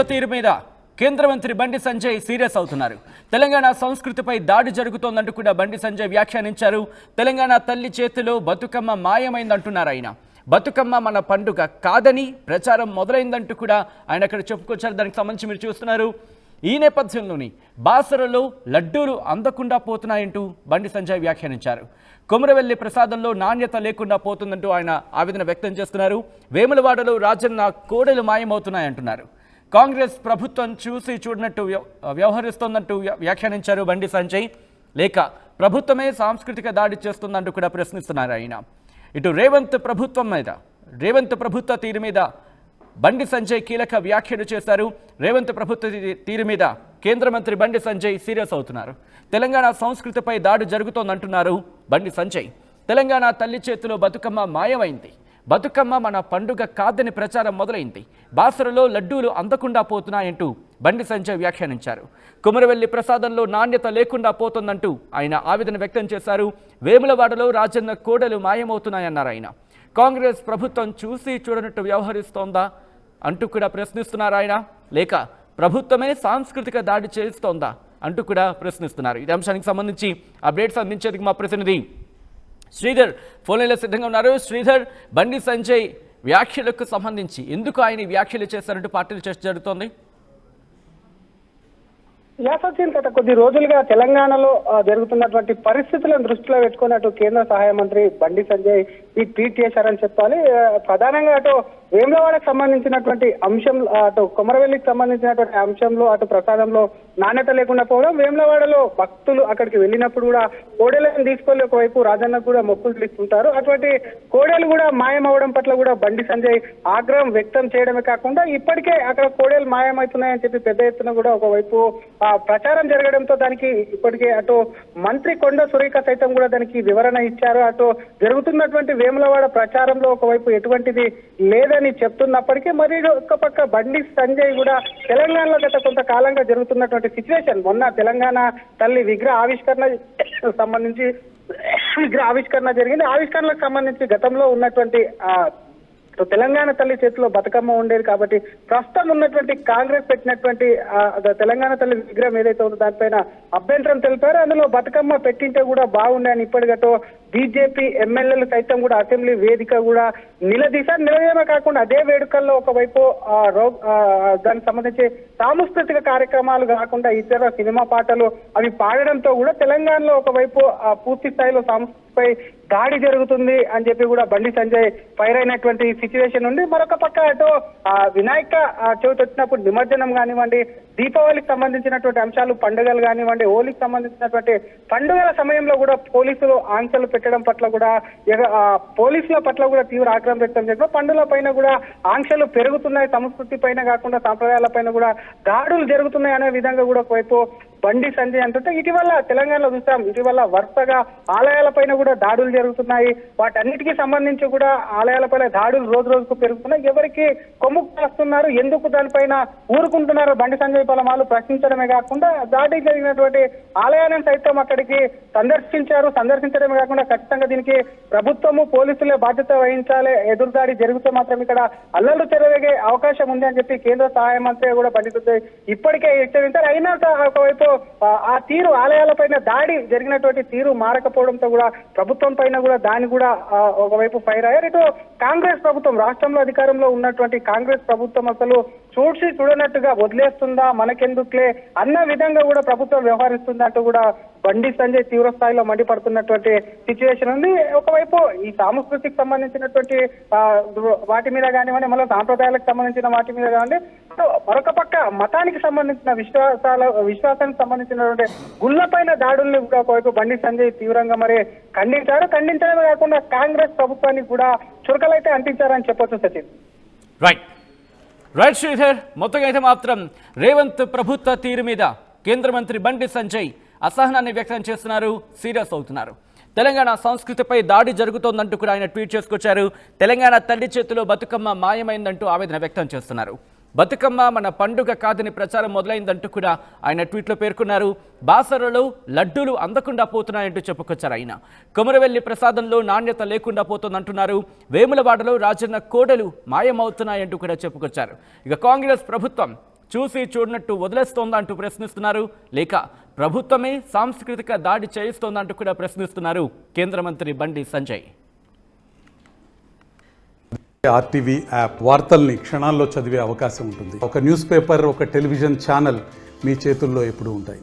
తీరు మీద కేంద్ర మంత్రి బండి సంజయ్ సీరియస్ అవుతున్నారు. తెలంగాణ సంస్కృతిపై దాడి జరుగుతోందంటూ కూడా బండి సంజయ్ వ్యాఖ్యానించారు. తెలంగాణ తల్లి చేతిలో బతుకమ్మ మాయమైందంటున్నారు ఆయన. బతుకమ్మ మన పండుగ కాదని ప్రచారం మొదలైందంటూ కూడా ఆయన అక్కడ చెప్పుకొచ్చారు. దానికి సంబంధించి మీరు చూస్తున్నారు. ఈ నేపథ్యంలోని బాసరలో లడ్డూలు అందకుండా పోతున్నాయంటూ బండి సంజయ్ వ్యాఖ్యానించారు. కొమరవెల్లి ప్రసాదంలో నాణ్యత లేకుండా పోతుందంటూ ఆయన ఆవేదన వ్యక్తం చేస్తున్నారు. వేములవాడలో రాజన్న కోడెలు మాయమవుతున్నాయంటున్నారు. కాంగ్రెస్ ప్రభుత్వం చూసి చూడనట్టు వ్యవహరిస్తోందంటూ వ్యాఖ్యానించారు బండి సంజయ్. లేక ప్రభుత్వమే సాంస్కృతిక దాడి చేస్తుందంటూ కూడా ప్రశ్నిస్తున్నారు ఆయన. ఇటు రేవంత్ ప్రభుత్వ తీరు మీద బండి సంజయ్ కీలక వ్యాఖ్యలు చేశారు. రేవంత్ ప్రభుత్వ తీరు మీద కేంద్ర మంత్రి బండి సంజయ్ సీరియస్ అవుతున్నారు. తెలంగాణ సంస్కృతిపై దాడి జరుగుతోందంటున్నారు బండి సంజయ్. తెలంగాణ తల్లి చేతిలో బతుకమ్మ మాయమైంది. బతుకమ్మ మన పండుగ కాదని ప్రచారం మొదలైంది. బాసరలో లడ్డూలు అందకుండా పోతున్నాయంటూ బండి సంజయ్ వ్యాఖ్యానించారు. కుమరవెల్లి ప్రసాదంలో నాణ్యత లేకుండా పోతుందంటూ ఆయన ఆవేదన వ్యక్తం చేశారు. వేములవాడలో రాజన్న కోడలు మాయమవుతున్నాయన్నారు ఆయన. కాంగ్రెస్ ప్రభుత్వం చూసి చూడనట్టు వ్యవహరిస్తోందా అంటూ కూడా ప్రశ్నిస్తున్నారు ఆయన. లేక ప్రభుత్వమే సాంస్కృతిక దాడి చేస్తోందా అంటూ కూడా ప్రశ్నిస్తున్నారు. ఈ అంశానికి సంబంధించి అప్డేట్స్ అందించేందుకు మా ప్రతినిధి శ్రీధర్ ఫోన్లో సిద్ధంగా ఉన్నారు. శ్రీధర్, బండి సంజయ్ వ్యాఖ్యలకు సంబంధించి ఎందుకు ఆయన వ్యాఖ్యలు చేశారంటూ పార్టీలు చర్చ జరుగుతోంది. సచిన్, గత కొద్ది రోజులుగా తెలంగాణలో జరుగుతున్నటువంటి పరిస్థితులను దృష్టిలో పెట్టుకున్నట్టు కేంద్ర సహాయ మంత్రి బండి సంజయ్ ఈ ట్వీట్ చేశారని చెప్పాలి. ప్రధానంగా అటు వేములవాడకు సంబంధించినటువంటి అంశం, అటు కొమరవెల్లికి సంబంధించినటువంటి అంశంలో, అటు ప్రసాదంలో నాణ్యత లేకుండా పోవడం, వేములవాడలో భక్తులు అక్కడికి వెళ్ళినప్పుడు కూడా కోడెలను తీసుకొని ఒకవైపు రాజన్నకు కూడా మొక్కులు తీసుకుంటారు. అటువంటి కోడెలు కూడా మాయమవడం పట్ల కూడా బండి సంజయ్ ఆగ్రహం వ్యక్తం చేయడమే కాకుండా ఇప్పటికే అక్కడ కోడెలు మాయమవుతున్నాయని చెప్పి పెద్ద ఎత్తున కూడా ఒకవైపు ప్రచారం జరగడంతో దానికి ఇప్పటికే అటు మంత్రి కొండ సురేఖ సైతం కూడా దానికి వివరణ ఇచ్చారు. అటు జరుగుతున్నటువంటి వేములవాడ ప్రచారంలో ఒకవైపు ఎటువంటిది లేదని చెప్తున్నప్పటికీ మరి ఒక పక్క బండి సంజయ్ కూడా తెలంగాణలో గత కొంతకాలంగా జరుగుతున్నటువంటి సిచ్యువేషన్, మొన్న తెలంగాణ తల్లి విగ్రహ ఆవిష్కరణ జరిగింది. ఆవిష్కరణలకు సంబంధించి గతంలో ఉన్నటువంటి తెలంగాణ తల్లి చేతిలో బతుకమ్మ ఉండేది కాబట్టి ప్రస్తుతం ఉన్నటువంటి కాంగ్రెస్ పెట్టినటువంటి తెలంగాణ తల్లి విగ్రహం ఏదైతే ఉందో దానిపైన అభ్యంతరం తెలిపారు. అందులో బతుకమ్మ పెట్టింటే కూడా బాగుండే అని ఇప్పటికటో బీజేపీ ఎమ్మెల్యేలు సైతం కూడా అసెంబ్లీ వేదిక కూడా నిలదీయమే కాకుండా అదే వేడుకల్లో ఒకవైపు దానికి సంబంధించి సాంస్కృతిక కార్యక్రమాలు కాకుండా ఇతర సినిమా పాటలు అవి పాడడంతో కూడా తెలంగాణలో ఒకవైపు పూర్తి స్థాయిలో సంస్కృతిపై దాడి జరుగుతుంది అని చెప్పి కూడా బండి సంజయ్ ఫైర్ అయినటువంటి సిచ్యువేషన్ ఉంది. మరొక పక్క అటు వినాయక చవితి వచ్చినప్పుడు నిమజ్జనం కానివ్వండి, దీపావళికి సంబంధించినటువంటి అంశాలు, పండుగలు కానివ్వండి, హోలీకి సంబంధించినటువంటి పండుగల సమయంలో కూడా పోలీసులు ఆంక్షలు పెట్టడం పట్ల కూడా పోలీసుల పట్ల కూడా తీవ్ర ఆగ్రహం వ్యక్తం చేయడం, పండుగల పైన కూడా ఆంక్షలు పెరుగుతున్నాయి, సంస్కృతి పైన కాకుండా సాంప్రదాయాల పైన కూడా దాడులు జరుగుతున్నాయి అనే విధంగా కూడా ఒకవైపు బండి సంజయ్ అంటుంటే ఇటీవల తెలంగాణలో చూసాం, ఇటీవల వరుసగా ఆలయాల పైన కూడా దాడులు జరుగుతున్నాయి. వాటన్నిటికీ సంబంధించి కూడా ఆలయాలపైన దాడులు రోజు రోజుకు పెరుగుతున్నాయి. ఎవరికి కొమ్ము కాస్తున్నారు, ఎందుకు దానిపైన ఊరుకుంటున్నారు బండి సంజయ్ పలమాలు ప్రశ్నించడమే కాకుండా దాడి జరిగినటువంటి ఆలయాలను సైతం అక్కడికి సందర్శించడమే కాకుండా ఖచ్చితంగా దీనికి ప్రభుత్వము పోలీసులే బాధ్యత వహించాలి, ఎదురుదాడి జరిగితే మాత్రం ఇక్కడ అల్లర్లు చెలరేగే అవకాశం ఉంది అని చెప్పి కేంద్ర సహాయ మంత్రి కూడా బండి సంజయ్ ఇప్పటికే హెచ్చరించారు. అయినా ఒకవైపు ఆ తీరు, ఆలయాలపైన దాడి జరిగినటువంటి తీరు మారకపోవడంతో కూడా ప్రభుత్వం పైన కూడా దాన్ని కూడా ఒకవైపు ఫైర్ అయ్యారు. ఇటు కాంగ్రెస్ ప్రభుత్వం, రాష్ట్రంలో అధికారంలో ఉన్నటువంటి కాంగ్రెస్ ప్రభుత్వం అసలు చూడనట్టుగా వదిలేస్తుందా, మనకెందుకులే అన్న విధంగా కూడా ప్రభుత్వం వ్యవహరిస్తుందంటూ కూడా బండి సంజయ్ తీవ్ర స్థాయిలో మండిపడుతున్నటువంటి సిచ్యువేషన్ ఉంది. ఒకవైపు ఈ సాంస్కృతికి సంబంధించినటువంటి వాటి మీద కానివ్వండి, మళ్ళీ సాంప్రదాయాలకు సంబంధించిన వాటి మీద కానివ్వండి, మరొక పక్క మతానికి సంబంధించిన విశ్వాసానికి సంబంధించినటువంటి గుళ్ళపైన దాడుల్ని కూడా ఒకవైపు బండి సంజయ్ తీవ్రంగా మరి ఖండించడమే కాకుండా కాంగ్రెస్ ప్రభుత్వానికి కూడా చురకలైతే అంటించారని చెప్పొచ్చు సచిన్. రైట్ శ్రీధర్, మొత్తంగా అయితే మాత్రం రేవంత్ ప్రభుత్వ తీరు మీద కేంద్ర మంత్రి బండి సంజయ్ అసహనాన్ని వ్యక్తం చేస్తున్నారు, సీరియస్ అవుతున్నారు. తెలంగాణ సంస్కృతిపై దాడి జరుగుతోందంటూ కూడా ఆయన ట్వీట్ చేసుకొచ్చారు. తెలంగాణ తల్లి చేతిలో బతుకమ్మ మాయమైందంటూ ఆవేదన వ్యక్తం చేస్తున్నారు. బతుకమ్మ మన పండుగ కాదని ప్రచారం మొదలైందంటూ కూడా ఆయన ట్వీట్లో పేర్కొన్నారు. బాసరలో లడ్డూలు అందకుండా పోతున్నాయంటూ చెప్పుకొచ్చారు ఆయన. కొమరవెల్లి ప్రసాదంలో నాణ్యత లేకుండా పోతుందంటున్నారు. వేములవాడలో రాజన్న కోడలు మాయమవుతున్నాయంటూ కూడా చెప్పుకొచ్చారు. ఇక కాంగ్రెస్ ప్రభుత్వం చూసి చూడనట్టు వదిలేస్తోందా అంటూ ప్రశ్నిస్తున్నారు. లేక ప్రభుత్వమే సాంస్కృతిక దాడి చేయిస్తోందంటూ కూడా ప్రశ్నిస్తున్నారు కేంద్ర మంత్రి బండి సంజయ్. ఆర్టీవీ యాప్ వార్తల్ని క్షణాల్లో చదివే అవకాశం ఉంటుంది. ఒక న్యూస్ పేపర్, ఒక టెలివిజన్ ఛానల్ మీ చేతుల్లో ఎప్పుడూ ఉంటాయి.